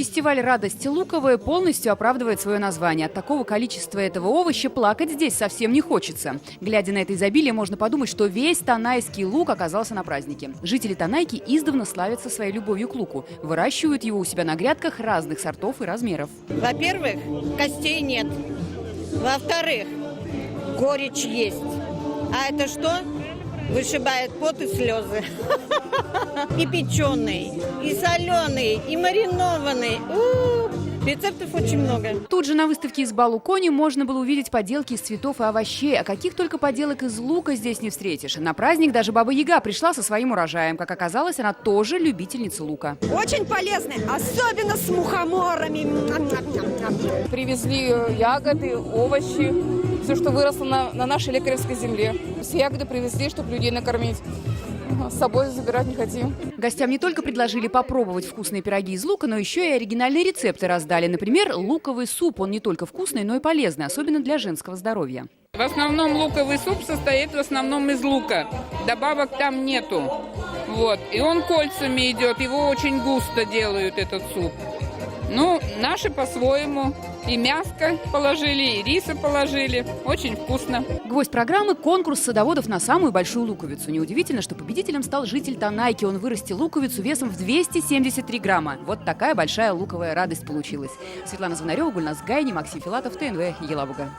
Фестиваль «Радость луковая» полностью оправдывает свое название. От такого количества этого овоща плакать здесь совсем не хочется. Глядя на это изобилие, можно подумать, что весь танайский лук оказался на празднике. Жители Танайки издавна славятся своей любовью к луку. Выращивают его у себя на грядках разных сортов и размеров. Во-первых, костей нет. Во-вторых, горечь есть. А это что? Вышибает пот и слезы. И печеный, и соленый, и маринованный. Рецептов очень много. Тут же на выставке из Балукони можно было увидеть поделки из цветов и овощей. А каких только поделок из лука здесь не встретишь. На праздник даже Баба Яга пришла со своим урожаем. Как оказалось, она тоже любительница лука. Очень полезный, особенно с мухоморами. Привезли ягоды, овощи, все, что выросло на нашей лекаревской земле. Все ягоды привезли, чтобы людей накормить. С собой забирать не хотим. Гостям не только предложили попробовать вкусные пироги из лука, но еще и оригинальные рецепты раздали. Например, луковый суп. Он не только вкусный, но и полезный, особенно для женского здоровья. В основном луковый суп состоит в основном из лука. Добавок там нету. Вот. И он кольцами идет. Его очень густо делают, этот суп. Ну, наши по-своему. И мяско положили, и риса положили. Очень вкусно. Гвоздь программы – конкурс садоводов на самую большую луковицу. Неудивительно, что победителем стал житель Танайки. Он вырастил луковицу весом в 273 грамма. Вот такая большая луковая радость получилась. Светлана Звонарева, Гульназ Гайни, Максим Филатов, ТНВ, Елабуга.